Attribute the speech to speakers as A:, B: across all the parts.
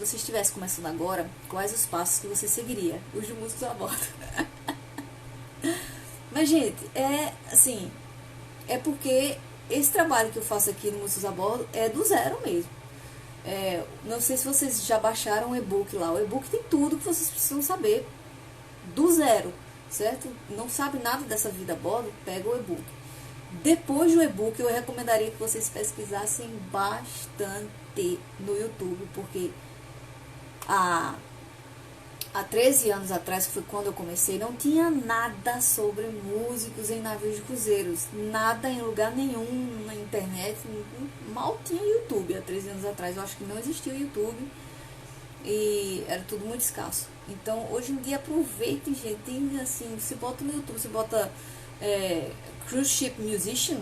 A: você estivesse começando agora, quais os passos que você seguiria? Os de músicos a bordo. Mas, gente, é porque esse trabalho que eu faço aqui no Músicos a Bordo é do zero mesmo. Não sei se vocês já baixaram o e-book lá. O e-book tem tudo que vocês precisam saber do zero, certo? Não sabe nada dessa vida a bordo? Pega o e-book. Depois do e-book, eu recomendaria que vocês pesquisassem bastante no YouTube, porque há 13 anos atrás, que foi quando eu comecei, não tinha nada sobre músicos em navios de cruzeiros. Nada em lugar nenhum na internet. Mal tinha YouTube há 13 anos atrás. Eu acho que não existia o YouTube. E era tudo muito escasso. Então, hoje em dia, aproveitem, gente. Tem, assim, se bota no YouTube, se bota Cruise Ship Musician,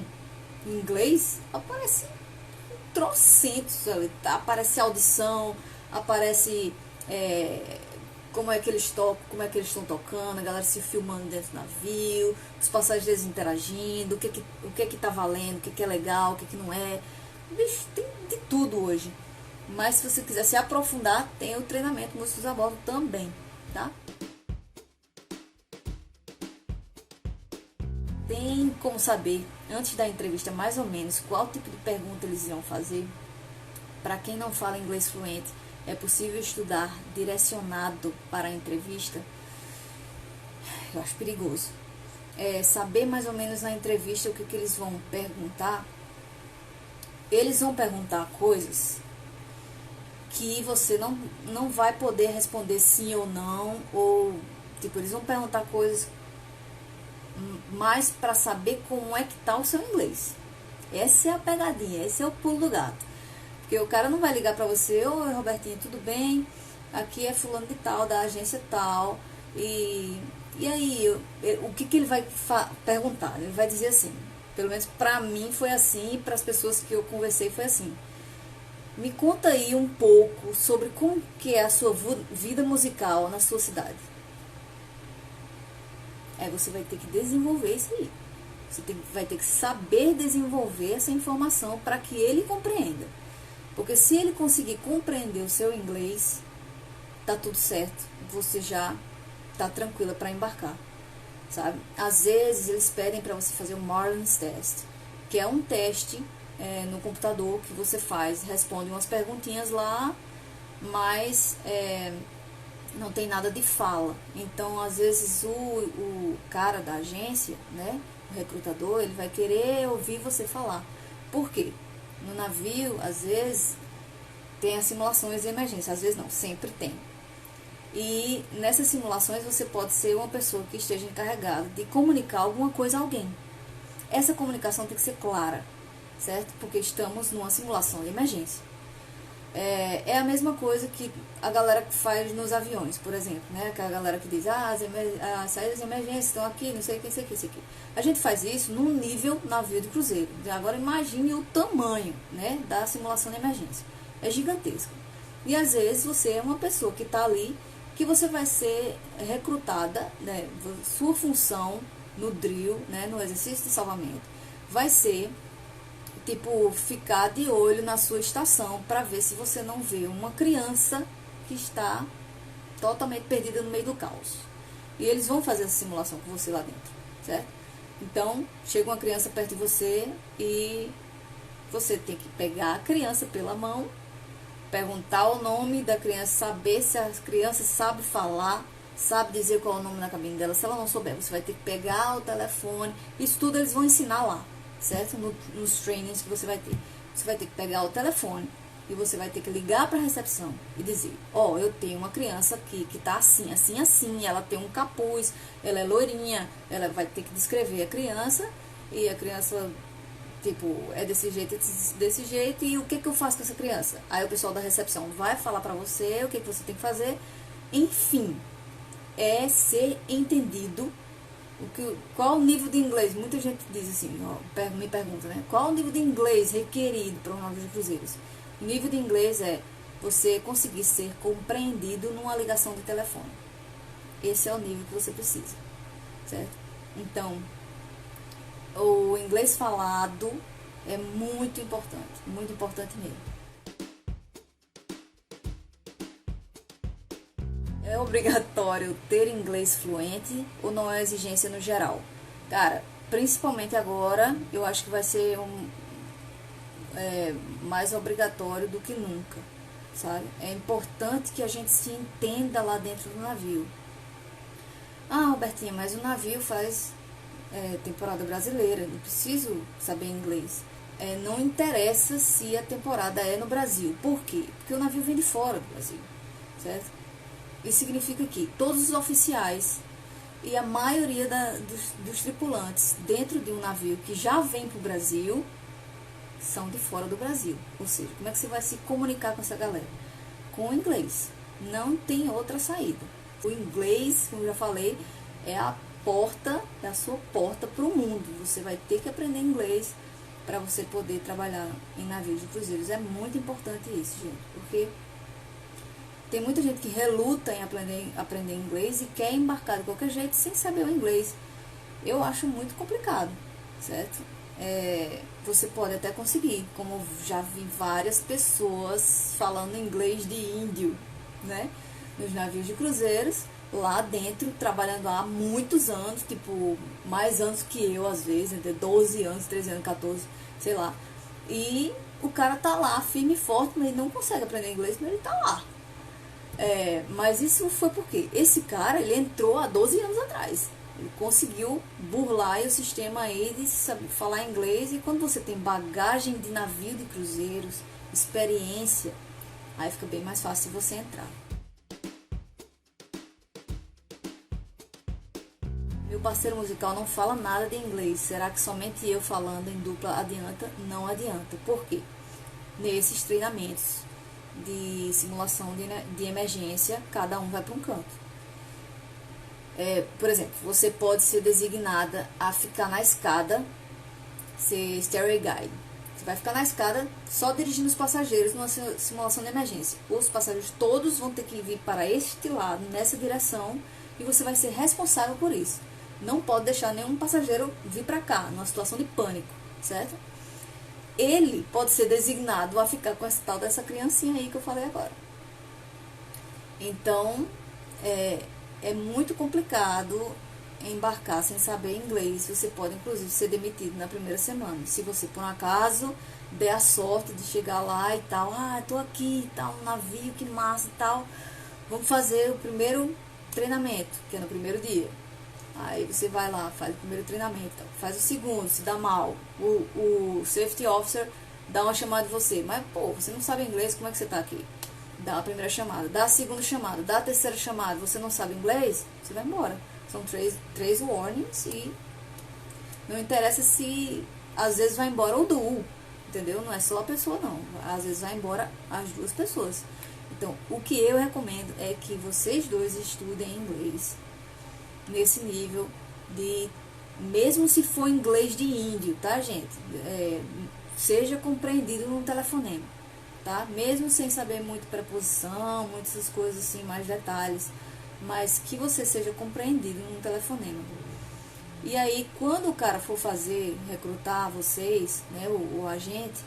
A: em inglês, aparece trocentos ali, tá? Aparece audição, aparece como é que eles tocam, como é que eles estão tocando, a galera se filmando dentro do navio, os passageiros interagindo, o que que tá valendo, o que é legal, o que não é. Bicho, tem de tudo hoje. Mas se você quiser se aprofundar, tem o treinamento Músicos a Bordo também, tá? Tem como saber, antes da entrevista, mais ou menos, qual tipo de pergunta eles irão fazer? Para quem não fala inglês fluente, é possível estudar direcionado para a entrevista? Eu acho perigoso. Saber mais ou menos na entrevista o que eles vão perguntar. Eles vão perguntar coisas que você não vai poder responder sim ou não, ou tipo, eles vão perguntar coisas mais para saber como é que tá o seu inglês. Essa é a pegadinha, esse é o pulo do gato. Porque o cara não vai ligar pra você: oi, Robertinho, tudo bem? Aqui é fulano de tal, da agência tal. E aí, o que ele vai perguntar? Ele vai dizer assim, pelo menos pra mim foi assim, e pras pessoas que eu conversei foi assim: me conta aí um pouco sobre como que é a sua vida musical na sua cidade. Você vai ter que desenvolver isso aí. Você vai ter que saber desenvolver essa informação para que ele compreenda. Porque se ele conseguir compreender o seu inglês, tá tudo certo. Você já tá tranquila para embarcar, sabe? Às vezes eles pedem para você fazer o Marlin's Test, que é um teste no computador que você faz, responde umas perguntinhas lá, mas não tem nada de fala. Então, às vezes, o cara da agência, né, o recrutador, ele vai querer ouvir você falar. Por quê? No navio, às vezes, tem as simulações de emergência. Às vezes não, sempre tem. E nessas simulações você pode ser uma pessoa que esteja encarregada de comunicar alguma coisa a alguém. Essa comunicação tem que ser clara, certo? Porque estamos numa simulação de emergência. É a mesma coisa que a galera que faz nos aviões, por exemplo, né? Aquela galera que diz: as saídas de emergência estão aqui, não sei o que, isso aqui. A gente faz isso num nível navio de cruzeiro. Agora imagine o tamanho, né, da simulação de emergência. É gigantesco. E às vezes você é uma pessoa que está ali, que você vai ser recrutada, né? Sua função no drill, né, no exercício de salvamento, vai ser tipo, ficar de olho na sua estação para ver se você não vê uma criança que está totalmente perdida no meio do caos. E eles vão fazer essa simulação com você lá dentro, certo? Então, chega uma criança perto de você e você tem que pegar a criança pela mão, perguntar o nome da criança, saber se a criança sabe falar, sabe dizer qual é o nome da cabine dela. Se ela não souber, você vai ter que pegar o telefone. Isso tudo eles vão ensinar lá, certo? Nos trainings que você vai ter. Você vai ter que pegar o telefone e você vai ter que ligar para a recepção e dizer: eu tenho uma criança aqui que tá assim, assim, assim, ela tem um capuz, ela é loirinha. Ela vai ter que descrever a criança, e a criança, tipo, é desse jeito, e o que eu faço com essa criança? Aí o pessoal da recepção vai falar para você o que você tem que fazer. Enfim, é ser entendido. Qual o nível de inglês? Muita gente diz assim, me pergunta, né? Qual o nível de inglês requerido para um navio de cruzeiros? O nível de inglês é você conseguir ser compreendido numa ligação de telefone. Esse é o nível que você precisa, certo? Então, o inglês falado é muito importante mesmo. obrigatório ter inglês fluente ou não é exigência no geral? Cara, principalmente agora, eu acho que vai ser mais obrigatório do que nunca, sabe? É importante que a gente se entenda lá dentro do navio. Ah, Robertinha, mas o navio faz temporada brasileira, não preciso saber inglês. Não interessa se a temporada é no Brasil. Por quê? Porque o navio vem de fora do Brasil, certo? Isso significa que todos os oficiais e a maioria dos tripulantes dentro de um navio que já vem para o Brasil são de fora do Brasil. Ou seja, como é que você vai se comunicar com essa galera? Com o inglês. Não tem outra saída. O inglês, como eu já falei, é a sua porta para o mundo. Você vai ter que aprender inglês para você poder trabalhar em navios de cruzeiros. É muito importante isso, gente, porque tem muita gente que reluta em aprender inglês e quer embarcar de qualquer jeito sem saber o inglês. Eu acho muito complicado, certo? Você pode até conseguir, como já vi várias pessoas falando inglês de índio, né? Nos navios de cruzeiros, lá dentro, trabalhando há muitos anos, tipo, mais anos que eu, às vezes, entre 12 anos, 13 anos, 14, sei lá. E o cara tá lá, firme e forte, mas ele não consegue aprender inglês, mas ele tá lá. Mas isso foi porque esse cara, ele entrou há 12 anos atrás. Ele conseguiu burlar o sistema aí de saber falar inglês. E quando você tem bagagem de navio de cruzeiros, experiência, aí fica bem mais fácil você entrar. Meu parceiro musical não fala nada de inglês. Será que somente eu falando em dupla adianta? Não adianta. Por quê? Nesses treinamentos de simulação de emergência, cada um vai para um canto. Por exemplo, você pode ser designada a ficar na escada, ser stairway guide. Você vai ficar na escada só dirigindo os passageiros numa simulação de emergência. Os passageiros todos vão ter que vir para este lado, nessa direção, e você vai ser responsável por isso. Não pode deixar nenhum passageiro vir para cá, numa situação de pânico, certo? Ele pode ser designado a ficar com essa tal dessa criancinha aí que eu falei agora. Então, é muito complicado embarcar sem saber inglês. Você pode, inclusive, ser demitido na primeira semana. Se você, por um acaso, der a sorte de chegar lá e tal, tô aqui e tal, no navio, que massa e tal, vamos fazer o primeiro treinamento, que é no primeiro dia. Aí você vai lá, faz o primeiro treinamento, faz o segundo, se dá mal, o safety officer dá uma chamada de você, mas pô, você não sabe inglês, como é que você tá aqui? Dá a primeira chamada, dá a segunda chamada, dá a terceira chamada, você não sabe inglês, você vai embora. São três warnings e não interessa se às vezes vai embora o duo, entendeu? Não é só a pessoa não, às vezes vai embora as duas pessoas. Então, o que eu recomendo é que vocês dois estudem inglês nesse nível de, mesmo se for inglês de índio, tá, gente? Seja compreendido num telefonema, tá? Mesmo sem saber muito preposição, muitas essas coisas assim, mais detalhes, mas que você seja compreendido num telefonema. E aí, quando o cara for recrutar vocês, né, o agente,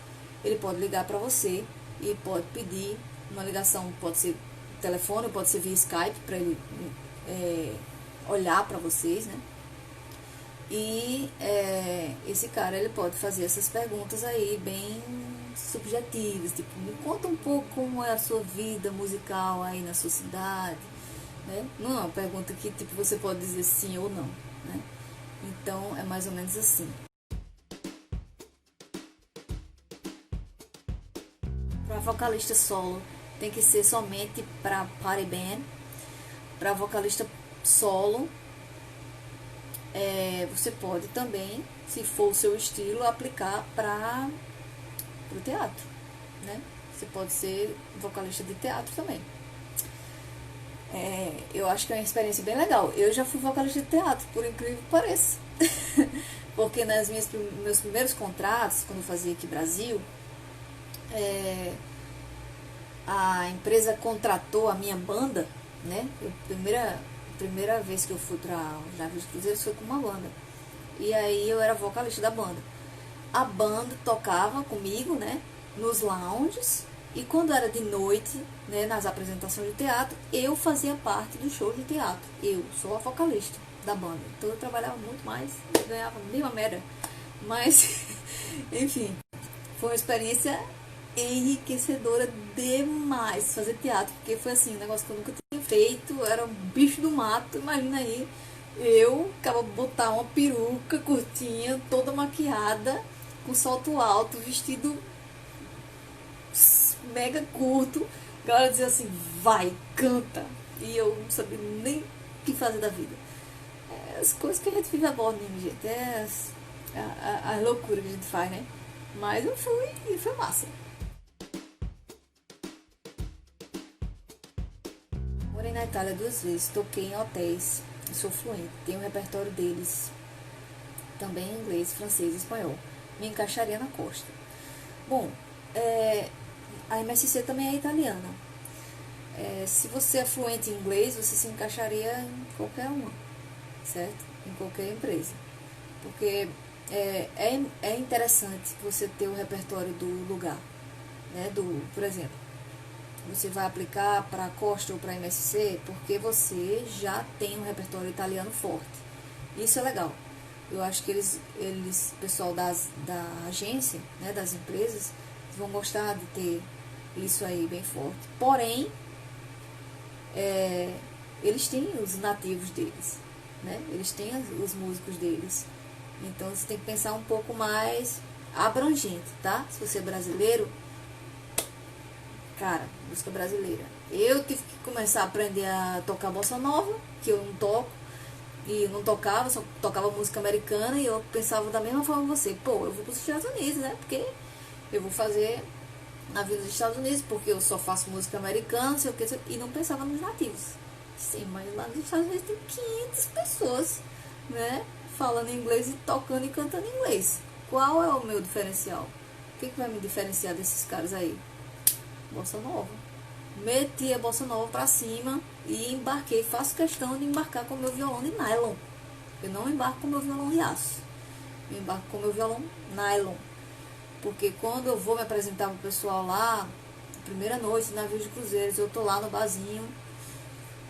A: ele pode ligar para você e pode pedir uma ligação, pode ser telefone, pode ser via Skype, para ele olhar para vocês, né? E esse cara, ele pode fazer essas perguntas aí bem subjetivas, tipo, me conta um pouco como é a sua vida musical aí na sua cidade, né? Não é uma pergunta que tipo você pode dizer sim ou não, né? Então é mais ou menos assim. Para vocalista solo tem que ser somente para party band. Para vocalista solo, você pode também, se for o seu estilo, aplicar para o teatro, né? Você pode ser vocalista de teatro também. Eu acho que é uma experiência bem legal. Eu já fui vocalista de teatro, por incrível que pareça. Porque meus primeiros contratos, quando eu fazia aqui no Brasil, a empresa contratou a minha banda, né? Primeira vez que eu fui para os navios de cruzeiros foi com uma banda. E aí eu era vocalista da banda. A banda tocava comigo, né? Nos lounges, E quando era de noite, né, nas apresentações de teatro, eu fazia parte do show de teatro. Eu sou a vocalista da banda. Então eu trabalhava muito mais, eu ganhava a mesma merda. Mas, enfim, foi uma experiência enriquecedora demais fazer teatro. Porque foi assim, um negócio que eu nunca tinha feito. Eu era um bicho do mato, imagina aí. Eu acabo de botar uma peruca curtinha, toda maquiada, com salto alto, vestido mega curto. A galera dizia assim, vai, canta. E eu não sabia nem o que fazer da vida. É as coisas que a gente vive a bordo, né, gente? É as loucuras que a gente faz, né? Mas eu fui e foi massa. Morei na Itália 2 vezes, toquei em hotéis, sou fluente, tenho o repertório deles, também em inglês, francês e espanhol. Me encaixaria na costa. Bom, a MSC também é italiana. Se você é fluente em inglês, você se encaixaria em qualquer uma, certo? Em qualquer empresa. Porque é interessante você ter o repertório do lugar, né? Por exemplo, você vai aplicar para a Costa ou para a MSC porque você já tem um repertório italiano forte. Isso é legal. Eu acho que eles pessoal da agência, né, das empresas, vão gostar de ter isso aí bem forte. Porém, eles têm os nativos deles, né? Eles têm os músicos deles. Então você tem que pensar um pouco mais abrangente, tá? Se você é brasileiro, cara, música brasileira. Eu tive que começar a aprender a tocar bossa nova, que eu não toco, e não tocava, só tocava música americana, e eu pensava da mesma forma que você, pô, eu vou para os Estados Unidos, né? Porque eu vou fazer na vida dos Estados Unidos, porque eu só faço música americana, não sei o que, e não pensava nos nativos. Sim, mas lá nos Estados Unidos tem 500 pessoas, né? Falando inglês e tocando e cantando inglês. Qual é o meu diferencial? O que vai me diferenciar desses caras aí? Bossa nova. Meti a bossa nova pra cima e embarquei. Faço questão de embarcar com o meu violão de nylon. Eu não embarco com o meu violão de aço. Eu embarco com o meu violão nylon. Porque quando eu vou me apresentar pro pessoal lá, primeira noite, navio de cruzeiros, eu tô lá no barzinho,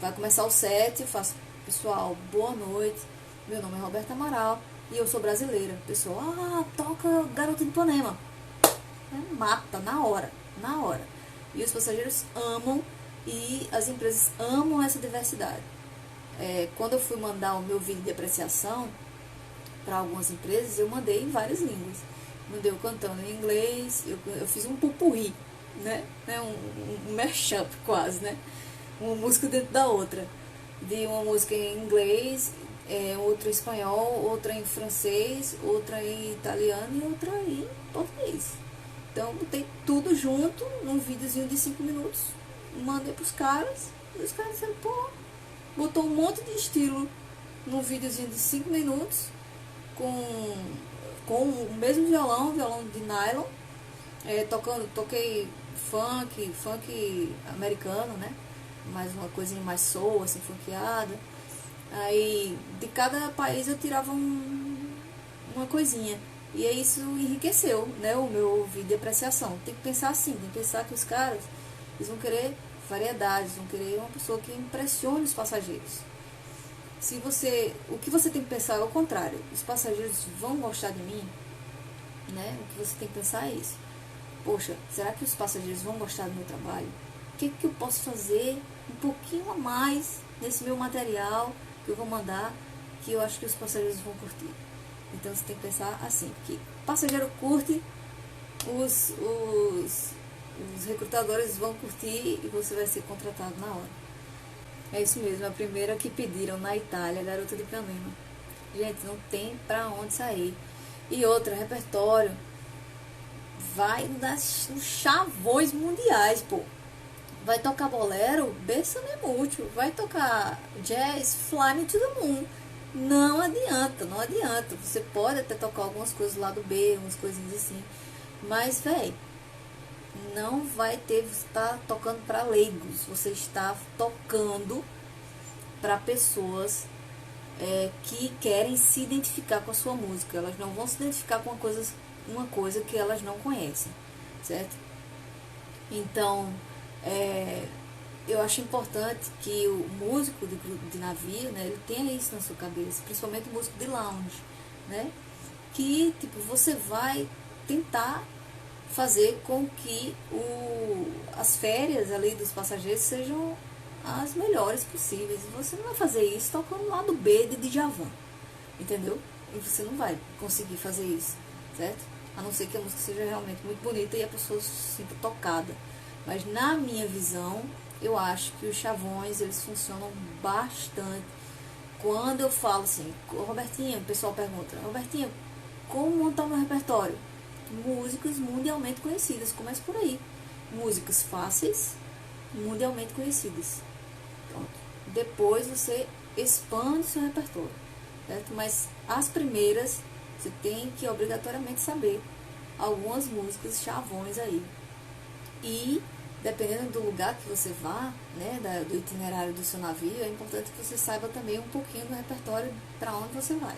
A: vai começar o set, eu faço, pessoal, boa noite, meu nome é Roberta Amaral e eu sou brasileira. Pessoal, toca Garota de Ipanema. Mata, na hora. E os passageiros amam e as empresas amam essa diversidade. Quando eu fui mandar o meu vídeo de apreciação para algumas empresas, eu mandei em várias línguas. Mandei eu cantando em inglês, eu fiz um pupurri, né? Um mashup quase, né? Uma música dentro da outra. De uma música em inglês, outra em espanhol, outra em francês, outra em italiano e outra em português. Então, botei tudo junto num videozinho de 5 minutos, mandei pros caras, e os caras disseram, pô, botou um monte de estilo num videozinho de 5 minutos, com o mesmo violão de nylon, toquei funk americano, né? Mais uma coisinha mais soul, assim, funkeada. Aí, de cada país eu tirava uma coisinha. E aí isso enriqueceu, né, o meu vídeo de apreciação. Tem que pensar assim, tem que pensar que os caras, eles vão querer variedades, vão querer uma pessoa que impressione os passageiros. O que você tem que pensar é o contrário. Os passageiros vão gostar de mim, né? O que você tem que pensar é isso. Poxa, será que os passageiros vão gostar do meu trabalho? O que eu posso fazer um pouquinho a mais nesse meu material que eu vou mandar, que eu acho que os passageiros vão curtir? Então você tem que pensar assim, que o passageiro curte, os recrutadores vão curtir e você vai ser contratado na hora. É isso mesmo, a primeira que pediram na Itália, Garota de Ipanema. Gente, não tem pra onde sair. E outra, repertório, vai nos chavões mundiais, pô. Vai tocar bolero, Bésame Mucho. Vai tocar jazz, Fly Me to the Moon. Não adianta. Você pode até tocar algumas coisas lá do B, umas coisinhas assim. Mas, véi, não vai ter, você está tocando para leigos. Você está tocando para pessoas que querem se identificar com a sua música. Elas não vão se identificar com uma coisa que elas não conhecem, certo? Então, eu acho importante que o músico de navio, né, ele tenha isso na sua cabeça, principalmente o músico de lounge, né, que tipo, você vai tentar fazer com que as férias ali dos passageiros sejam as melhores possíveis. E você não vai fazer isso tocando lá do B de Djavan, entendeu? E você não vai conseguir fazer isso, certo? A não ser que a música seja realmente muito bonita e a pessoa se sinta tocada. Mas na minha visão, eu acho que os chavões, eles funcionam bastante. Quando eu falo assim, Robertinha, o pessoal pergunta, Robertinha, como montar meu repertório? Músicas mundialmente conhecidas, começa por aí. Músicas fáceis, mundialmente conhecidas. Pronto. Depois você expande seu repertório, certo? Mas as primeiras, você tem que obrigatoriamente saber algumas músicas chavões aí. E, dependendo do lugar que você vá, né, do itinerário do seu navio, é importante que você saiba também um pouquinho do repertório para onde você vai,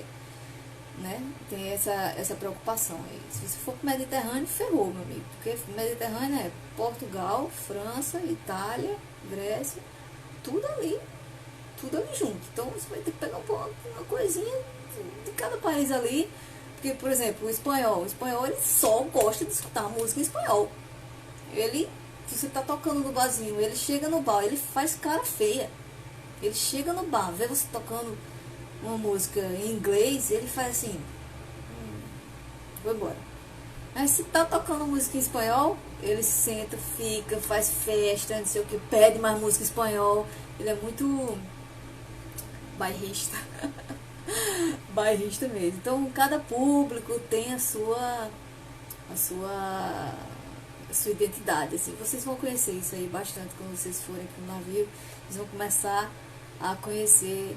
A: né? Tem essa preocupação aí. Se você for para o Mediterrâneo, ferrou, meu amigo, porque o Mediterrâneo é Portugal, França, Itália, Grécia, tudo ali junto. Então você vai ter que pegar uma coisinha de cada país ali, porque, por exemplo, o espanhol ele só gosta de escutar música em espanhol. Ele, se você tá tocando no barzinho, ele chega no bar, ele faz cara feia. Ele chega no bar, vê você tocando uma música em inglês, ele faz assim, vou embora. Mas se tá tocando música em espanhol, ele senta, fica, faz festa, não sei o que, pede mais música em espanhol. Ele é muito bairrista. Bairrista mesmo. Então, cada público tem a sua identidade, assim. Vocês vão conhecer isso aí bastante quando vocês forem para o navio. Vocês vão começar a conhecer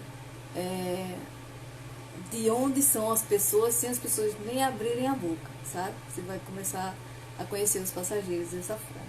A: de onde são as pessoas, sem as pessoas nem abrirem a boca, sabe? Você vai começar a conhecer os passageiros dessa forma.